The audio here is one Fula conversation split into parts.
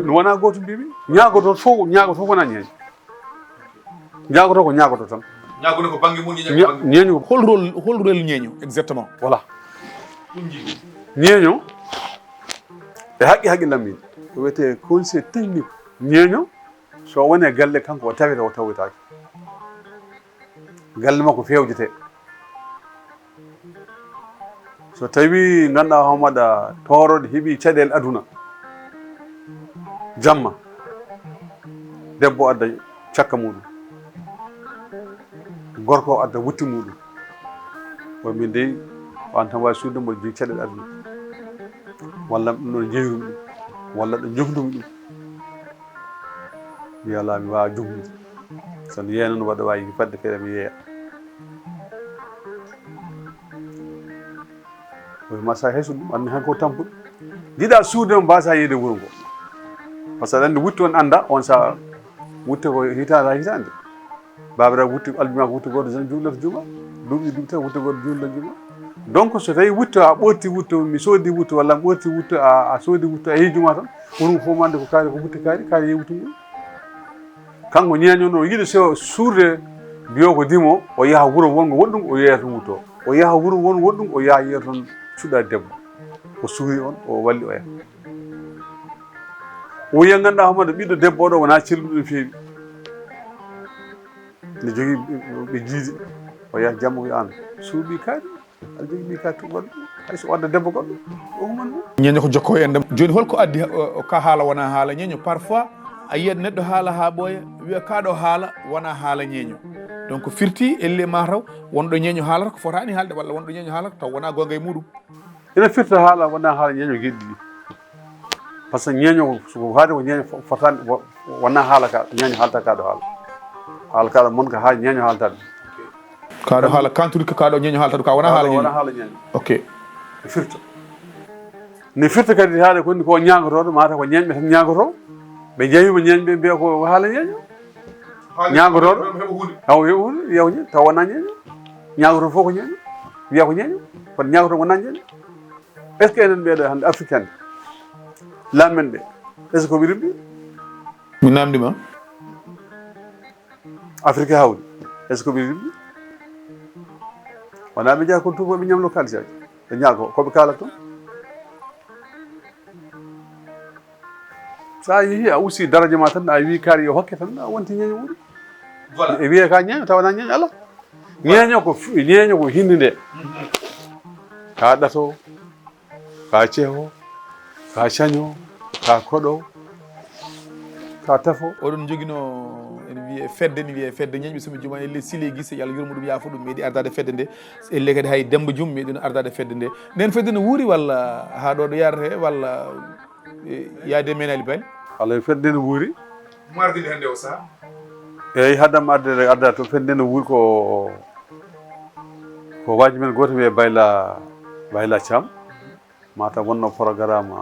wona goto mbimi ñagoto fof wona ñeeño ñagoto ko ñagoto tan ñagoto ko banggue mum ñeeño hol rôle ñeeño exactement voilà ñeeño e haqqillam min ko wiyete conseil technique ñeeño so wone galle kanko o tawete o tawitaki galle makko fewjete so tawi ganduɗa homaɗa toroɗo heeɓi caɗele aduna jamma debbo adda cakka muɗum gorko adda wutti muɗum o min dey on tan wawi suude mboɗo jogui caɗele aduna walla ɗum ɗon jeeyrum ɗum walla ɗo jogdumi ɗum mi ala mi wawa jogmude sono yeeya noon waɗa wawi fadde feere mi yeeya masa heeso ɗum anndi hanko tampuɗo jiɗa suude o mbasa yeyde wuuro ngo par ce que aɗa anndi wutti on anda on sa wutte ko hitande ha hitande babiraɗo wutti albuma ko wutti goto juulata juuma duuɓi ɗum tan wutti goto juulata juuma donc so tawi wutto a ɓorti wutto mi soodi wutto walla mi ɓorti wutto a soodi wutto a yeehi juma tan wurum fof mande ko kaari ko wutti kaari yeehi wutto mum kanko ñeeño no yiɗi so suurde mbiyo ko dimo o yaha wuuro wongo woɗɗum o yeeya toon wutto o yaha wuuro won woɗɗum o yaha yeeya toon cuɗade debbo o suuri on o walli o yaha o wiya ganduɗa homaɗo ɓiɗɗo debbo oɗo wona celluɗo no feewi ne jogui ɓe jiidi o yaha jamma o an suuɓi kaari aɗa jogui ɓi kaari tuɓɓaɗo hayso wadda debbo goɗɗo o human ɗum ñeño ko jokko e ndem joni holko addi ka haala wona haala ñeño parfois a yiyat neɗɗo haala ha ɓooya wiya kaɗo haala wona haala ñeeño donc firti elle ma taw wonɗo ñeeño haalata ko fotani haalde walla wonɗo ñeeño haalata taw wona gonga e muɗum ene firta haala wona haala ñeeño gueɗi ɗi par ce que ñeeño ko haade ko ñeeño fotani wona haala ka ñeeño haalta kaɗo haala kaɗo mon ko ha ñeeño haalta ɗum kaɗo haala kanturi ko kaɗo ñeeño haalta ɗum ka wona haala wona haala ñeeño ok e firta ne firta kadi haade koni ko ñagotoɗo mata ko ñeeñɓe tan ñagoto ɓe jeeyima ñeeñɓe mbiya ko haala ñeeño ñagotoɗo taw heɓa hunde wiya ko ñeeño taw wona ñeeño ñagoto fof ko ñeeño wiya ko ñeeño kono ñagoto wona ñeeño est ce que enen ɓeeɗo hande africaine lammen ɓe est ce que koɓe rimɓi mi namdima afrique hawri est ce que koɓe rimɓi wona ɓe jeeya kono tubaɓe ñamlo kalisaji ɓe ñaago koɓe kalata toon sa yeehi a usti daraja ma tan a wi kaari yo hokke tan a wonti ñeeño wuuri e wiye ka ñeeño tawana ñeeño ala ñeeño ko hindi nde ka ɗato ka ceeho ka caño ka koɗo ka tafo oɗon joguino ene wiye fedde ne wiye fedde ñeñɓe somi juma elle sile guisse yo Allah yurmo ɗum yaafo ɗum meeɗi ardade fedde nde elle kadi hay demba jum meeɗino ardade fedde nde nden fedde ne wuuri walla ha ɗo ɗo yarate walla yaade men ali bani ala fedde ne wuuri mo ardini hande o saaha eyyi haddam arda to fedde ne wuuri ko waaji men goto wiye bayla Thiam mata wonno programme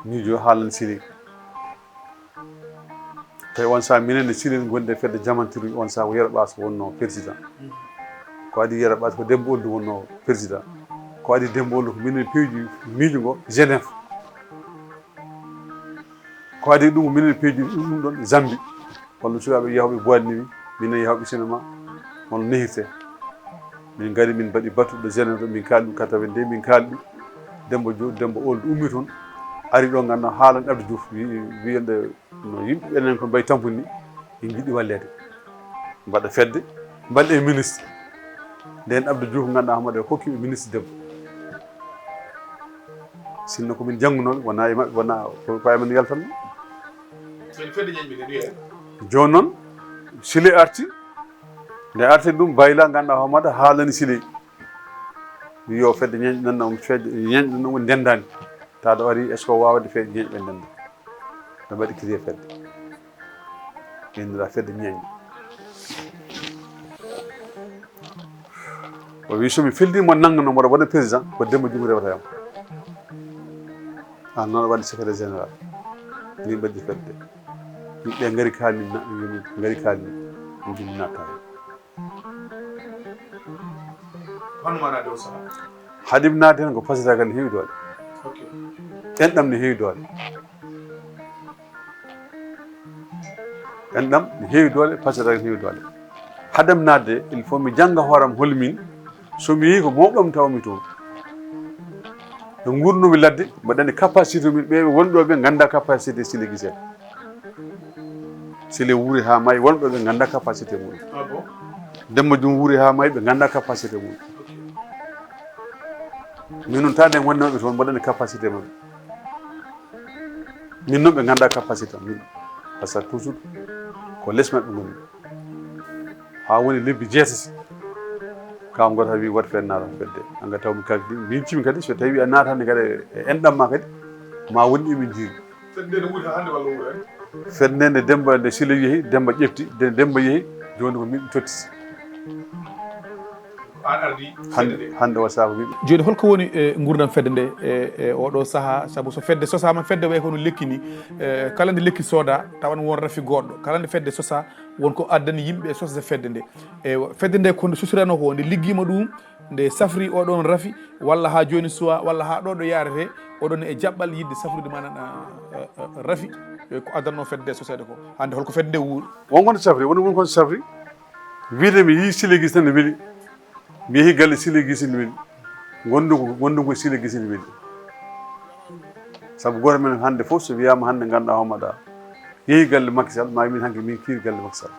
miijo haalan siri tawi on saaha minen e Silel gonɗe fedde jamantiri on saaha ko Yero Ɓaas wonno président ko adi Yero Ɓaas ko Demba Oldu wonno président ko adi Demba Oldu ko minen pewji miijo ngo Genève ko adi ɗum ko minen pewji ɗum ɗon Zambie holno sukaɓe yahoɓe boîte nuit minen yahoɓe cinéma holno nehirte min gari min mbaɗi battuɗo Genève ɗo min kaali ɗum 82 min kaali ɗum Demba Oldu ummi toon ari ɗo ganduɗa haalan Abdou Diouf wiyanɗe no yimɓe enen ko mbayi tampuni ni en jiiɗi wallede mbaɗa fedde mbaɗe ministre nden Abdou Diouf ganduɗa homaɗe hokkiɓe ministre debbo sinno komin janggunoɓe wona e mabɓe wona ko amen yaltanno fedde ñeñɓe ne wiye joni noon Sile arti nde arti ɗum bayla ganduɗa homaɗa haalani Sile wi yo fedde ñeñƴe nanna fedde ñeñƴe ɗum woni ndendani taɗo ari est ce que o wawade fedde ñeñƴe ɓe ndenda ɓe mbaɗi créé fedde innira fedde ñeñƴe o wi somi feldimo nanggano mboɗo waɗa président ko Demba Diouf rewata yam an noon waɗi secrétaire général min mbaɗi fedde yimɓe gari kalni gari kalni min jini natta hono manade o saaha hadim naade hen ko fasitagal ne heewi doole enɗam ne heewi doole enɗam ne heewi doole fasitagal ne heewi doole hadam naade il faut mi janga hooram holmin somi yehi ko mawɓam tawmi toon no gurnumi ladde mbaɗani capacité min ɓe wonɗo ɓe ganda capacité Sile Guissel Sile wuuri ha maayi wonɓe ɓe ganda capacité muɗum Demba Jum wuuri ha maayi ɓe ganda capacité muɗum min noon tawde wonnoɓe toon mbaɗani capacité muɗum min noon ɓe ganda capacité min par ce que toujours ko less maɓɓe goni ha woni lebbi jeetati kam goto wi wat fen naata fedde anga tawmi kadi min cimi kadi so tawi a natande kadi e enɗam ma kadi ma woni ɗimin jiiri fedde nde Demba nde Sile yeehi Demba ƴefti Demba yeehi joni ko min totti hande o saabu wiɓe joni holko woni gurdam fedde nde e oɗo saaha saabu so fedde sosama fedde way kono lekki ni kala nde lekki sooda tawan won rafi goɗɗo kala nde fedde sosa wonko addani yimɓe sosde fedde nde e fedde nde ko nde susirano ko nde liggima ɗum nde safri oɗon rafi walla ha joni suwa walla ha ɗo ɗo yarete oɗon e jaɓɓal yidde safrude manan rafi ko addanno fedde nde sosede ko hande holko fedde nde wuuri wonko safri woni kon safri wiide mi yi Sile Guissel ne weeli mi yehi galle Sile Guissel ne weeli gondugo Sile Guissel ne weeli saabu goto men hande fof so wiyama hande ganduɗa homaɗa yehi galle Macky Sall ma min hanke min kiiri galle Macky Sall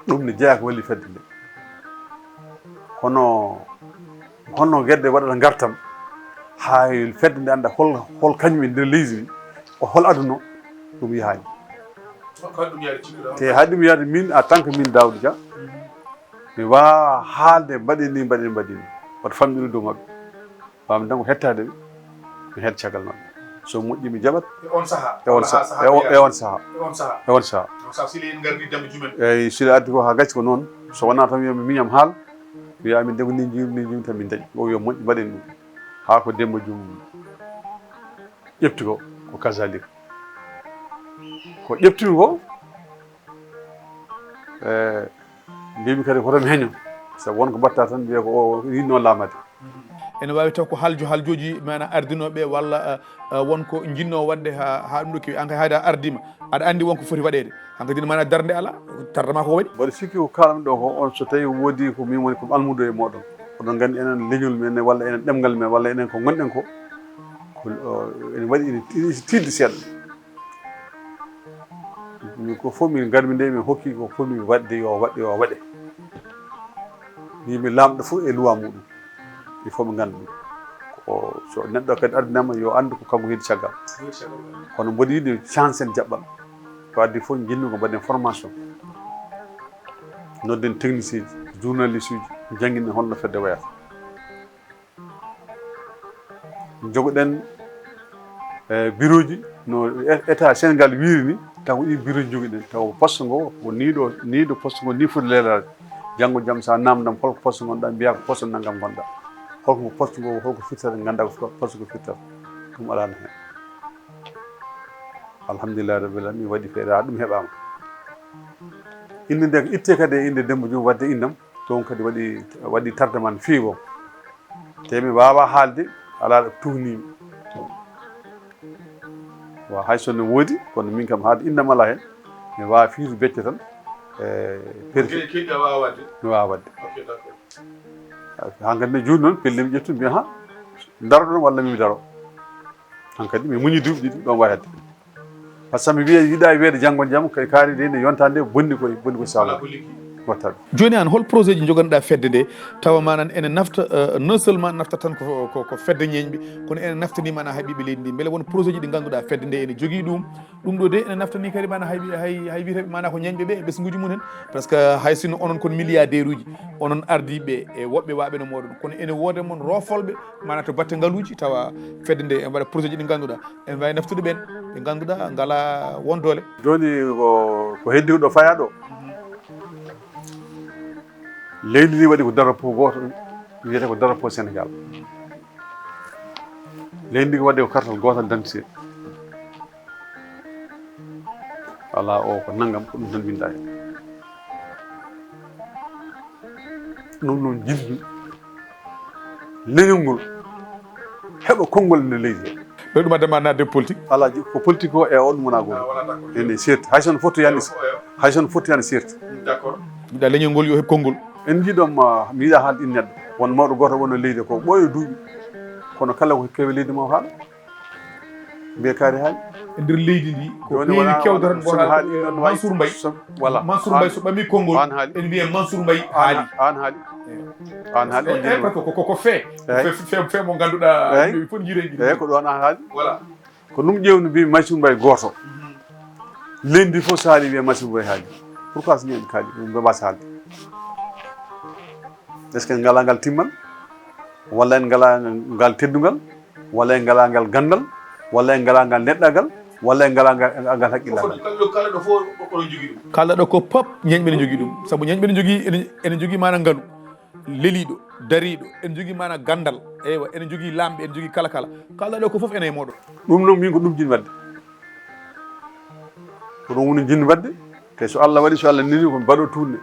ɗum ne jeeya ko walli fedde nde hono gueɗe waɗata gartam ha fedde nde anda hol kañum e nder leydi ndi o hol aduna ɗum yahani te haɗum yaade min en tant que min Daouda Dia mi wawa haalde mbaɗini waɗa famɗude dow mabɓe wami tan ko hettade ɓe mi heed caggal mabɓe so moƴƴi mi jaɓat e on saaha eyyi Sile addi ko ha gacci ko noon so wona tan wiyami miñam haal wiya min de ko ni jiimi tan min dañi o yo moƴƴi mbaɗen ɗum ha ko Demba Jum ƴefti ko kasalik ko ƴeftimi ko mbimi kadi hotomi heño sabu wonko mbatta tan wiya ko o yinno lamade ene wawi taw ko haljoji mana ardinoɓe walla wonko jinno wadde ha ɗum ɗo kewi hankkadi hayde a ardima aɗa andi wonko foti waɗede hankkadi mana darde ala tardema ko waɗi mbaɗa sikki ko kalanmi ɗo ko on so tawi woodi ko min woni komi almudo e moɗon oɗon gandi enen leñol men walla enen ɗemgal men walla enen ko gonɗen ko ene waɗi ene tidde seeɗa ko fof min garmi nde min hokki ko fof min wadde yo waɗe yimɓe lamɗo fof e loi muɗum il faut ɓe ganda ɗum ko so neɗɗo kadi ardinama yo andu ko kanko heedi caggal kono mboɗo yiɗi chance en jaɓɓal ko addi fof jinmi ko mbaɗen formation nodden technicien ji journaliste uji jangguinen holno fedde wayata jogoɗen bureau ji no état Sénégal wiiri ni taw ko ɗi bureau ji joguiɗen taw poste ngo ko niiɗo poste ngo ni foti leelade janggo jaam sa namdam holko poste gonɗa mbiya ko poste naggam gonɗa holko poste ngo holko firtata ganda ko poste ko firtata ɗum alano hen alhamdulillah rabbil alamin mi waɗi feere ha ɗum heeɓama inde nde ko itte kadi e inde Demba Jum wadde indam toon kadi waɗi tardement feewi te mi wawa haalde ala ɗo tuhnimi wa hay sonne woodi kono min kam haalde indam ala hen mi wawa fiitu becce tan mi wawa wadde hankkadi ne joni noon pelle mi ƴettu mbiya ha daro ɗon walla mimi daro hankkadi mi muñi duuɓi ɗiɗi ɗon wawi hedde par ce que mi wiya yiiɗa wiide janggo jaam kay kaari nde yontade nde bonni koye sawla wattaɓe joni an hol projet ji jogonoɗa fedde nde tawa manan ene nafta non seulement nafta tan ko fedde ñeñɓe kono ene naftani mana hayɓiɓe leydi ndi beele won projet ji ɗi ganduɗa fedde nde ene jogui ɗum ɗo de ene naftani kadi mana hay wiyeteɓe mana ko ñeñɓe ɓe e ɓesguji mumen par ce que hay sinno onon kon milliardaire uji onon ardiɓe e woɓɓe waɓe no moɗon kono ene wooda moon rofolɓe mana to batte ngaaluji tawa fedde nde en waɗa projet ji ɗi ganduɗa en wawi naftude ɓen ɓe ganduɗa ngala won doole joni ko heddi ɗo faya ɗo leydi ndi waɗi ko drapeau goto wiyete ko drapeau Sénégal leydi ndi ko waɗi ko kartal gotal d'identité ala o ko naggam ko ɗum tan winda hen ɗum noon jiɗmi leñol ngol heɓa konngol nde leydi he ɓe ɗum addema nadde politique ala ko politique o e on ɗum wona goto Voilà, d'accord. ene serti hay sono foti yande hay sono foti yande serti D'accord. mbiɗa leñol ngol yo heɓ konngol en jiiɗom mi yiɗa haalde in neɗɗo won mawɗo goto wonno leydi ko ɓooyo duuɓi kono kala ko kewi leydi ma haala mbiye kaari haali e nder leydi ndi ko Joni heewi wona- kewdo tan sono goto haali ɗon wayi- Mansour Mbaye voilà Mansour Mbaye so ɓami konngol an haali. en mbiye Mansour Mbaye haali an haali an haali on e jinma ko fee Eyi. fe mo ganduɗa Eyi. yimɓe fof jiireji eyyi ko ɗon an haali Voilà. ko ɗum ƴewni mbi Mansour Mbaye goto lendi fof so haali wiye Mansour Mbaye haali pourquoi so ñeeɓe kaali ɗum mbasa haalde est ce que en ngala ngal timmal walla en ngala ngal teddugal walla en ngala ngal gandal walla en ngala ngal neɗɗagal walla en ngala ngal haqqillagal Kala ɗo fof oɗon jogii ɗum. kalɗo ko pop ñeñɓe ne jogui ɗum saabu ñeñɓe ne jogui ene jogui mana ngaalu leeliɗo dariɗo ene jogui mana gandal eywa ene jogui lamɓe ene jogui kala kalɗo ɗo ko foof ene e moɗon ɗum noon min ko ɗum jinmi wadde ko ɗum woni jinmi wadde te so Allah waɗi so Allah nini ko mbaɗo tourné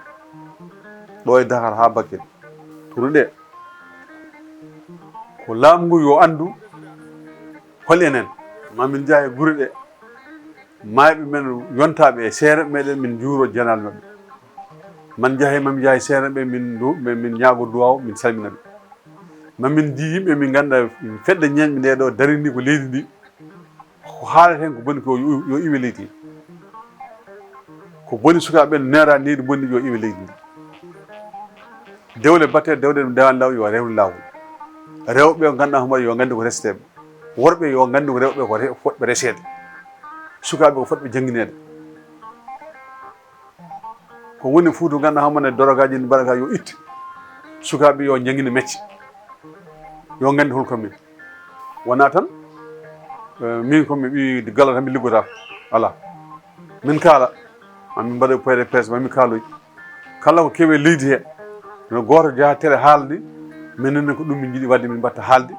ɗo e Dakar ha Bakel tourné ɗe ko laamu ngu yo andu hol enen mamin jaa e gure ɗe mayɓe men yontaɓe e seere meɗen min juuro janal mabɓe man jaahe mami jaa e seere ɓe min ñaago duwaw min salmina ɓe mamin ji yimɓe min ganduɗa feɗɗe ñeñɓe nde ɗo darindi ko leydi ndi ko haalata hen ko boni ko yo iwe leydi he ko boni sukaɓe nera leydi bonni yo iwe leydi ndi dewle batte dewde ɗum dewan law yo rewle lawol rewɓe o ganduɗa homaɗa yo gandi ko resteɓe worɓe yo gandi ko rewɓe ko fotɓe resede sukaɓe ko fotɓe jangguinede ko woni fuu to ganduɗa hommane dorogaji ndi mbaɗa ka yo itte sukaɓe yo jangguine mecce yo gandi holkomin wona tan min komi ɓi gala tan mi liggotako ala min kaala mamin mbaɗa poyde presse mami kaaloy kala ko keewi leydi he no goto jaaha tere haalde minenne ko ɗum min jiiɗi wadde min mbatta haalde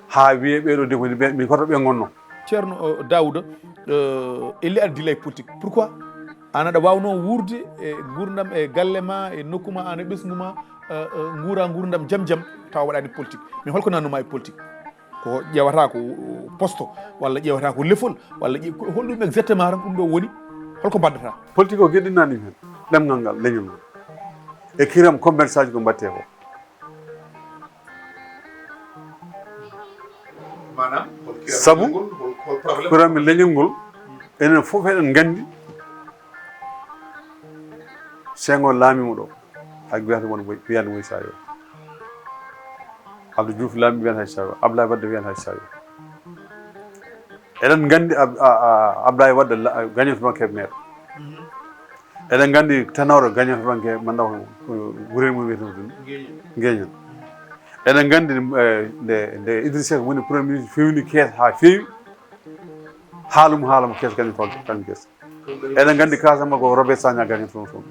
ha wiye ɓeɗo de koni min koto ɓe gonno ceerno Daouda elle aɗa dilla e politique pourquoi an aɗa wawno wurde e gurdam e galle ma e nokkuma an e ɓesgu ma guura gurdam jaam jaam tawa waɗani politique mais holko nannuma e politique ko ƴewata ko poste walla ƴewata ko lefol walla holɗum exactement tan ɗum ɗo woni holko mbaddata politique o gueɗɗinani hen ɗemgal ngal leñol ngol e kiram commerce aji ko mbatte ko Manam Sabu? hol probléme. kurami leñol ngol enen fof eɗen gandi Senghor laamimo ɗo hay wiyata won wiyande woy sayo Abdou Diouf laami wiyan hay sayo Abdoulaye Wade wiyan hay sayo eɗen gandi Abdoulaye Wade gagnante banque maire eɗen gandi Tanor gagnante banque manda ko wurel mum wiyete ɗum Nguéñan eɗen gandi nde Idrissa Seck woni premier ministre fewni kees ha feewi haalamo kees gagnante banque kees eɗen gandi Casamance ko Robert Sagna gagnante toon